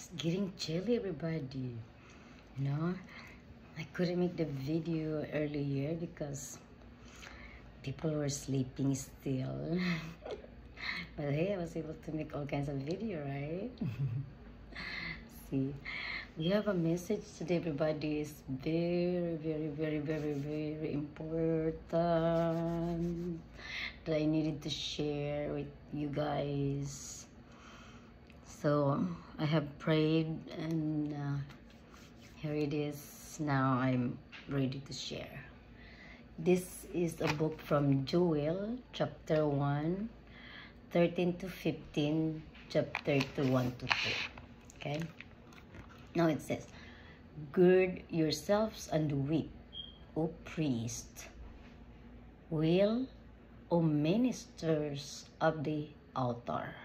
It's getting chilly, everybody. No, I couldn't make the video earlier because people were sleeping still. But hey, I was able to make all kinds of video, right? See, we have a message today, everybody. It's very, very, very, very, very important that I needed to share with you guys. So I have prayed, and here it is. Now I'm ready to share. This is a book from Joel, chapter 1, 13 to 15, chapter 2, 1 to 2. Okay? Now it says, "Gird yourselves and weep, O priest. Wail, O ministers of the altar.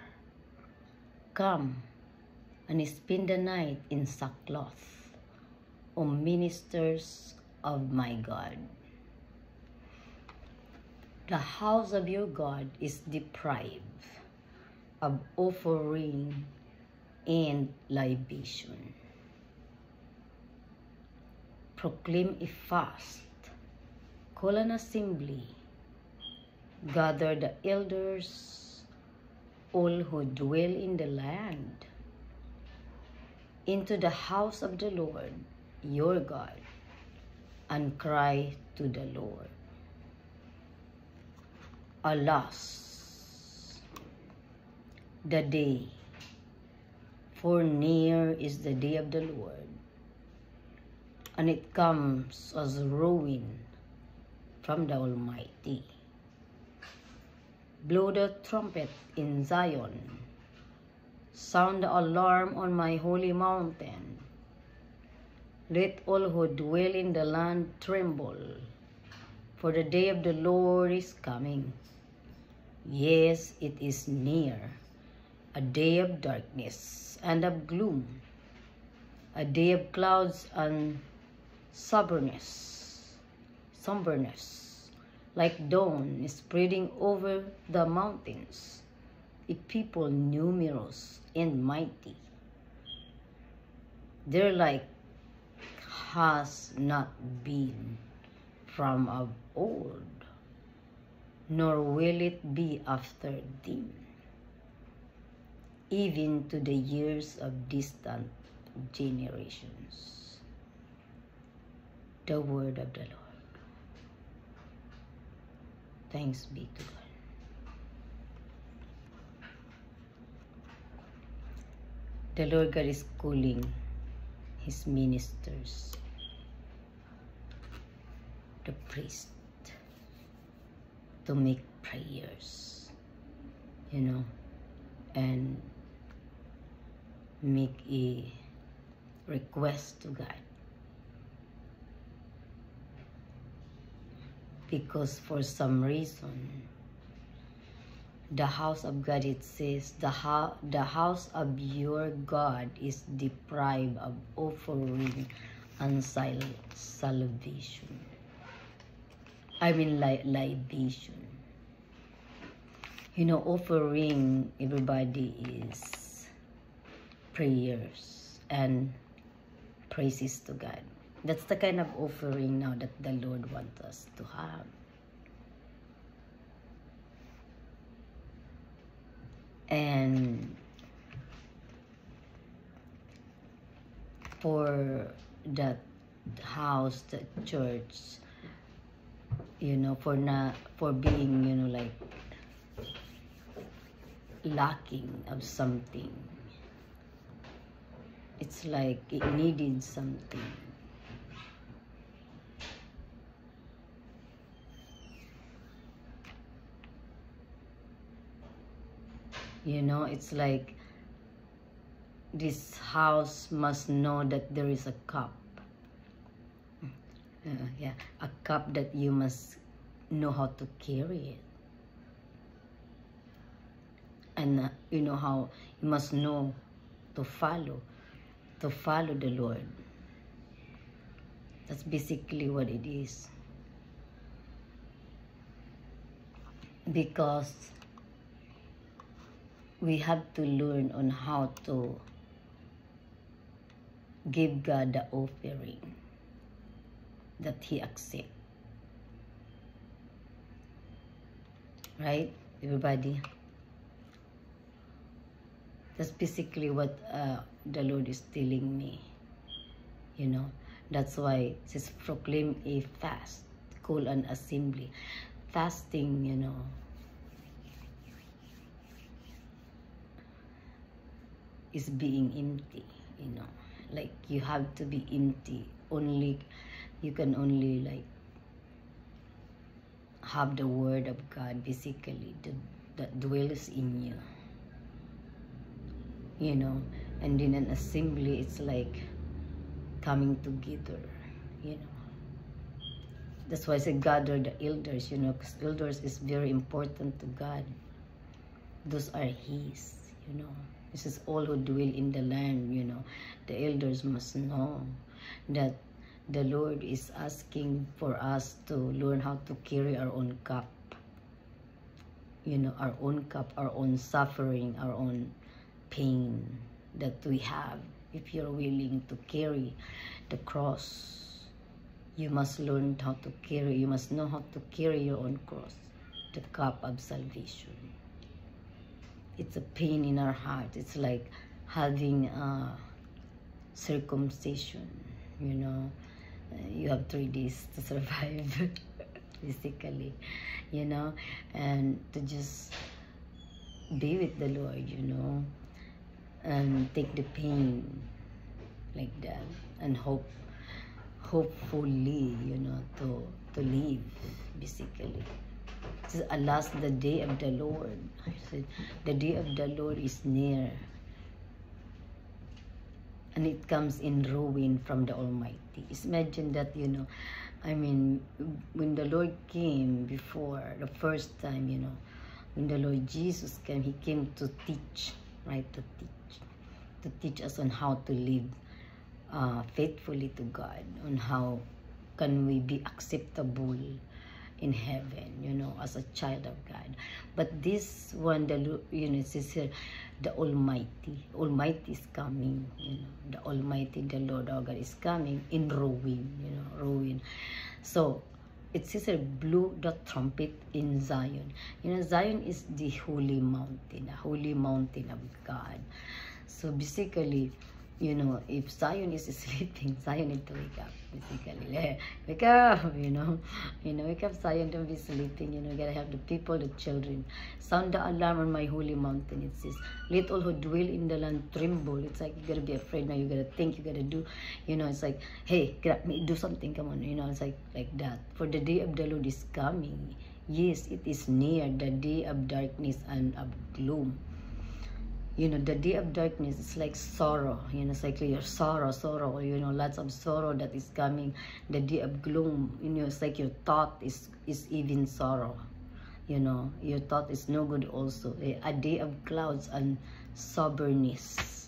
Come and spend the night in sackcloth, O ministers of my God. The house of your God is deprived of offering and libation. Proclaim a fast, call an assembly, gather the elders, all who dwell in the land, into the house of the Lord your God, and cry to the Lord. Alas, the day, for near is the day of the Lord, and it comes as ruin from the Almighty. Blow the trumpet in Zion, sound the alarm on my holy mountain. Let all who dwell in the land tremble, for the day of the Lord is coming. Yes, it is near, a day of darkness and of gloom, a day of clouds and somberness, like dawn spreading over the mountains, a people numerous and mighty. Their like has not been from of old, nor will it be after them, even to the years of distant generations." The word of the Lord. Thanks be to God. The Lord God is calling His ministers, the priest, to make prayers, and make a request to God. Because for some reason, the house of God, it says, the house of your God is deprived of offering and salvation. I mean libation. Offering, everybody, is prayers and praises to God. That's the kind of offering now that the Lord wants us to have. And for that house, the church, for being, like lacking of something. It's like it needed something. It's like this house must know that there is a cup. A cup that you must know how to carry it. And how you must know to follow the Lord. That's basically what it is. Because we have to learn on how to give God the offering that He accepts. Right, everybody? That's basically what the Lord is telling me. You know, that's why it says proclaim a fast, call an assembly. Fasting, you know, is being empty, you know. Like, you have to be empty. Only, you can only like have the word of God basically that dwells in you. You know, and in an assembly, it's like coming together, you know. That's why I say gather the elders, you know, because elders is very important to God. Those are His, you know. This is all who dwell in the land, you know. The elders must know that the Lord is asking for us to learn how to carry our own cup. You know, our own cup, our own suffering, our own pain that we have. If you're willing to carry the cross, you must learn how to carry, you must know how to carry your own cross, the cup of salvation. It's a pain in our heart. It's like having a circumcision, you know. You have 3 days to survive, basically, you know, and to just be with the Lord, you know, and take the pain like that, and hopefully, you know, to live, basically. This is alas, the day of the Lord. I said, the day of the Lord is near, and it comes in ruin from the Almighty. Just imagine that, you know, I mean, when the Lord came before, the first time, you know, when the Lord Jesus came, He came to teach, right, to teach us on how to live faithfully to God, on how can we be acceptable in heaven, you know, as a child of God. But this one, you know, it says here, the Almighty is coming, you know, the Almighty, the Lord our God is coming in ruin, you know, ruin. So it says here, blew the trumpet in Zion. You know, Zion is the holy mountain of God. So basically, you know, if Zion is sleeping, Zion need to wake up, basically. Wake up, you know, wake up, Zion, don't be sleeping, you know, you gotta have the people, the children. Sound the alarm on my holy mountain, it says. Let all who dwell in the land tremble. It's like, you gotta be afraid now, you gotta think, you gotta do, you know, it's like, hey, get up, do something, come on, you know, it's like that. For the day of the Lord is coming. Yes, it is near, the day of darkness and of gloom. You know, the day of darkness is like sorrow, you know, it's like your sorrow, you know, lots of sorrow that is coming. The day of gloom, you know, it's like your thought is even sorrow, you know, your thought is no good also. A day of clouds and soberness,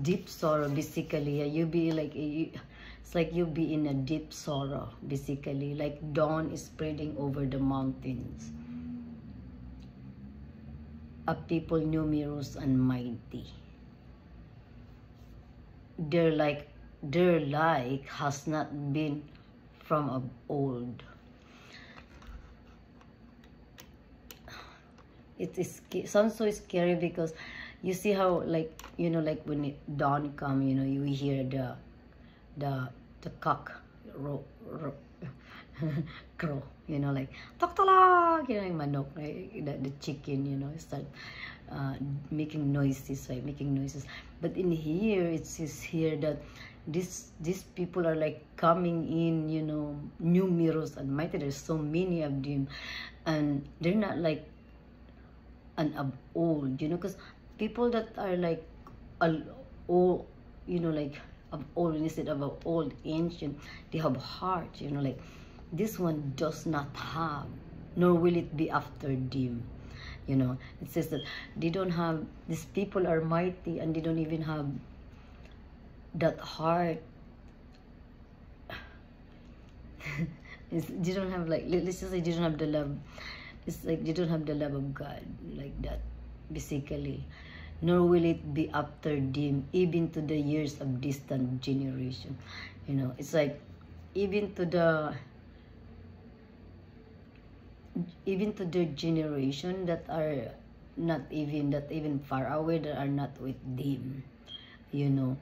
deep sorrow, basically. You be like, it's like you be in a deep sorrow, basically, like dawn is spreading over the mountains. A people numerous and mighty. Their like has not been from of old. It is sounds so scary because you see how, like, you know, like when dawn come, you know, you hear the cock crow, you know, like tok-talak, you know, like manok, right? The chicken, you know, start making noises, right? Making noises. But in here, it says here that these people are like coming in, you know, numerous and mighty. There's so many of them, and they're not like an of old, you know, because people that are like old, you know, like of old, instead of old, ancient, they have heart, you know, like this one does not have, nor will it be after them. You know, it says that they don't have, these people are mighty and they don't even have that heart. They don't have, like, let's just say they don't have the love. It's like they don't have the love of God, like that, basically. nor will it be after them, even to the years of distant generation. You know, it's like even to the generation that are not even far away, that are not with them, you know,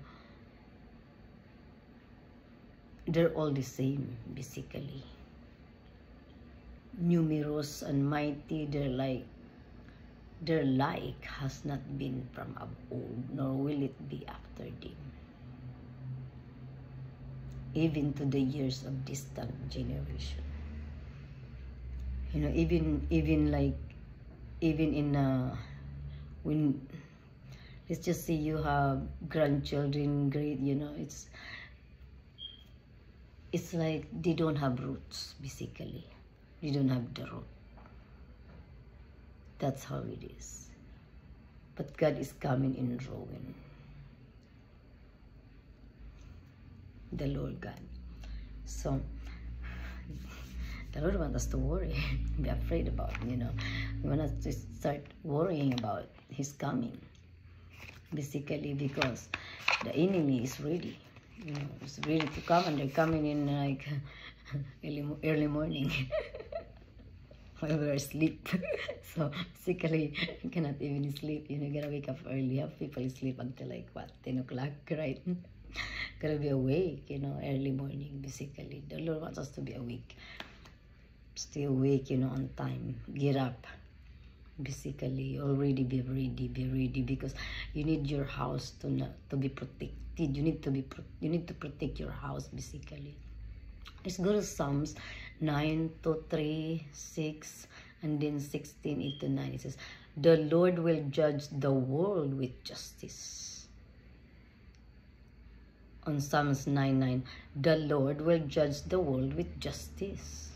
they're all the same, basically. Numerous and mighty, their like has not been from of old, nor will it be after them, even to the years of distant generation. You know, even in when, let's just say you have grandchildren, great, you know, it's like they don't have roots, basically. They don't have the root. That's how it is. But God is coming in ruin. The Lord God. So the Lord wants us to worry, be afraid about, you know. We want us to start worrying about His coming. Basically, because the enemy is ready. You know, it's ready to come, and they're coming in like early morning. While we're asleep. So basically, you cannot even sleep. You know, you gotta wake up early. Have people sleep until like what, 10 o'clock, right? Gotta be awake, you know, early morning. Basically, the Lord wants us to be awake. Stay awake, you know, on time. Get up. Basically, already be ready, because you need your house to be protected. You need to protect your house, basically. Let's go to Psalms 9 to 3, 6, and then 16, 8 to 9. It says, the Lord will judge the world with justice. On Psalms 9:9, the Lord will judge the world with justice.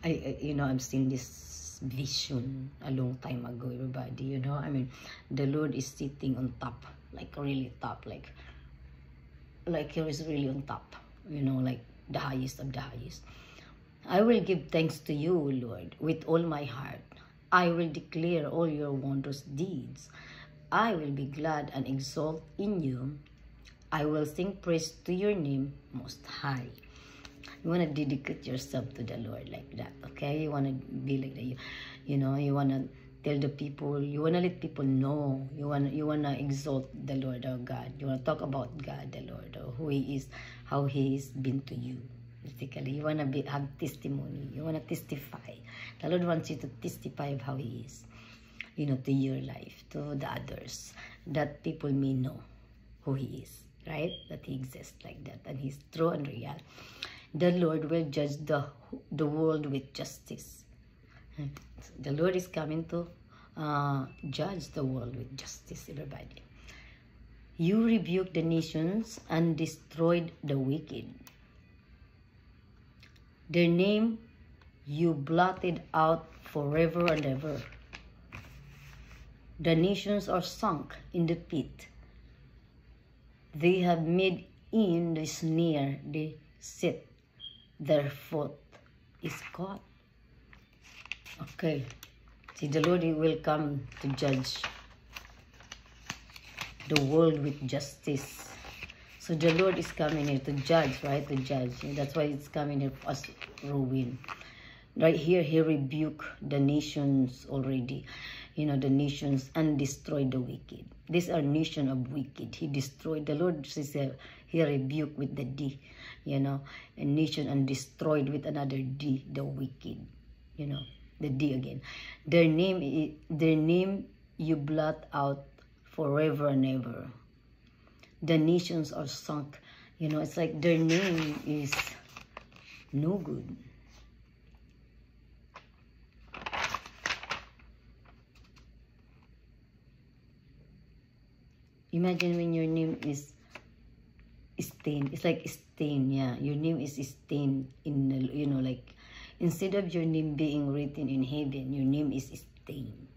You know, I've seen this vision a long time ago, everybody. You know, I mean, the Lord is sitting on top, like really top, like He is really on top. You know, like the highest of the highest. I will give thanks to you, Lord, with all my heart. I will declare all your wondrous deeds. I will be glad and exult in you. I will sing praise to your name, Most High. You want to dedicate yourself to the Lord like that, okay? You want to be like that. You know, you want to tell the people, you want to let people know. You want to exalt the Lord our God. You want to talk about God, the Lord, or who He is, how He has been to you. Basically, you want to have testimony. You want to testify. The Lord wants you to testify of how He is, you know, to your life, to the others, that people may know who He is, right? That He exists like that, and He's true and real. The Lord will judge the world with justice. The Lord is coming to judge the world with justice, everybody. You rebuked the nations and destroyed the wicked. Their name you blotted out forever and ever. The nations are sunk in the pit. They have made in the snare they sit. Their foot is caught. Okay. See, the Lord will come to judge the world with justice. So the Lord is coming here to judge, right? To judge. And that's why it's coming here for us ruin. Right here, He rebuked the nations already. You know, the nations, and destroyed the wicked. These are nation of wicked. He destroyed. The Lord says He rebuked with the D. You know, a nation, and destroyed with another D, the wicked. You know, the D again. Their name you blot out forever and ever. The nations are sunk. You know, it's like their name is no good. Imagine when your name is stained. It's like stain, yeah. Your name is stained in, you know, like instead of your name being written in heaven, your name is stained.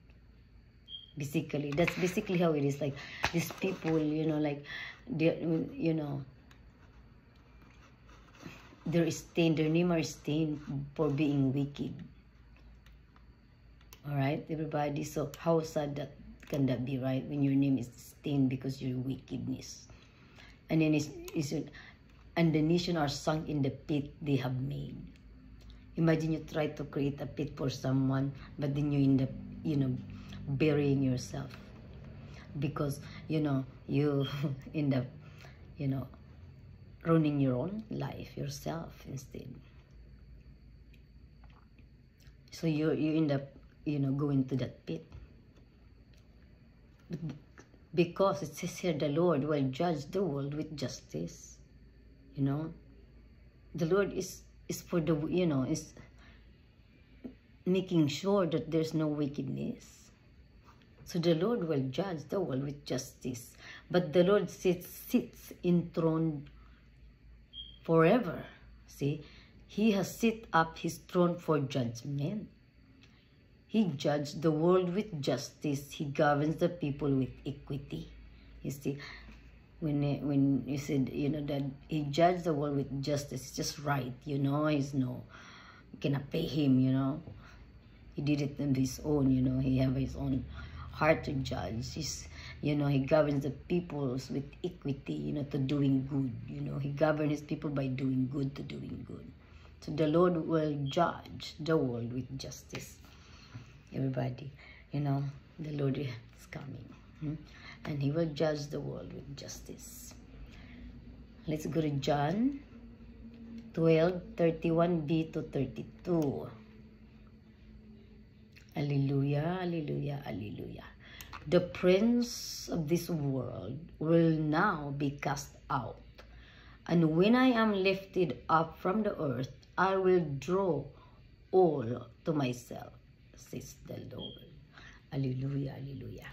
Basically, that's basically how it is. Like these people, you know, like they, you know, they're stained. Their name are stained for being wicked. All right, everybody. So how sad that can that be right when your name is stained because of your wickedness? And then and the nation are sunk in the pit they have made. Imagine you try to create a pit for someone, but then you end up, burying yourself. Because, you end up, ruining your own life, yourself instead. So you end up, going to that pit. Because it says here, the Lord will judge the world with justice. The Lord is for the, is making sure that there's no wickedness. So the Lord will judge the world with justice. But the Lord sits enthroned forever. See, he has set up his throne for judgment. He judged the world with justice. He governs the people with equity. You see, when you said, that he judged the world with justice, it's just right, you cannot pay him, He did it on his own, he have his own heart to judge. He governs the peoples with equity, to doing good, he governs his people by doing good to doing good. So the Lord will judge the world with justice. Everybody, the Lord is coming. And he will judge the world with justice. Let's go to John 12:31b to 32. Hallelujah, hallelujah, hallelujah. The prince of this world will now be cast out. And when I am lifted up from the earth, I will draw all to myself, says the Lord. Hallelujah, hallelujah.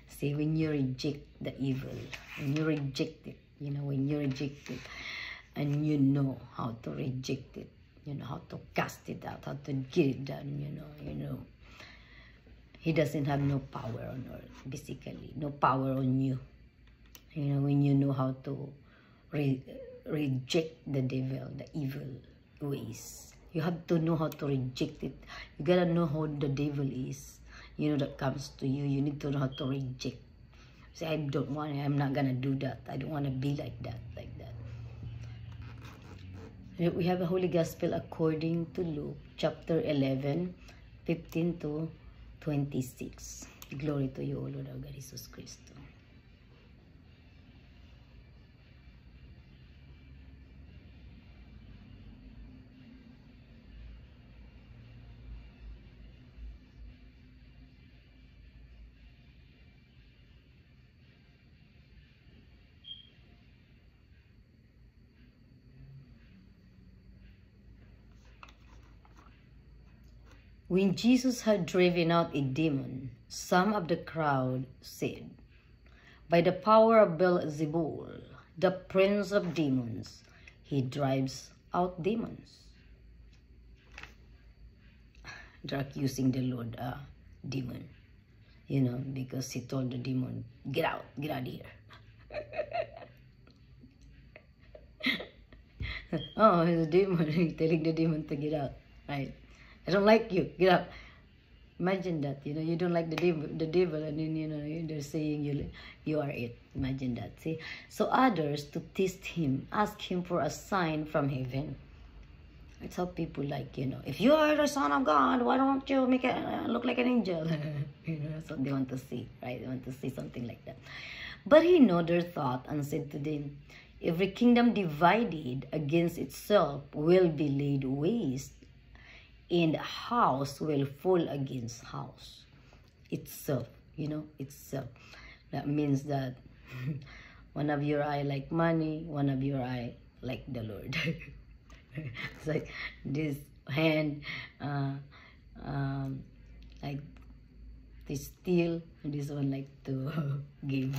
See, when you reject the evil, when you reject it, when you reject it, and you know how to reject it, how to cast it out, how to get it done, he doesn't have no power on earth, basically, no power on you. When you know how to reject the devil, the evil ways. You have to know how to reject it. You gotta know how the devil is, that comes to you. You need to know how to reject. Say, I don't want it. I'm not gonna do that. I don't want to be like that, We have a Holy Gospel according to Luke, chapter 11, 15 to 26. Glory to you, O Lord our God, Jesus Christ. When Jesus had driven out a demon, some of the crowd said, by the power of Beelzebul, the prince of demons, he drives out demons. They're accusing the Lord demon, because he told the demon, get out of here. Oh, the demon, telling the demon to get out, right? I don't like you, get up. Imagine that, you don't like the devil, and then, they're saying you are it. Imagine that, see? So others, to test him, ask him for a sign from heaven. That's how people like, if you are the Son of God, why don't you make it look like an angel? That's what they want to see, right? They want to see something like that. But he knew their thought and said to them, every kingdom divided against itself will be laid waste, and house will fall against house itself, itself. That means that one of your eye like money, one of your eye like the Lord. It's like this hand like to steal, and this one like to give.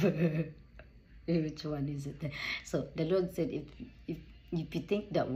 Which one is it? So the Lord said, if you think that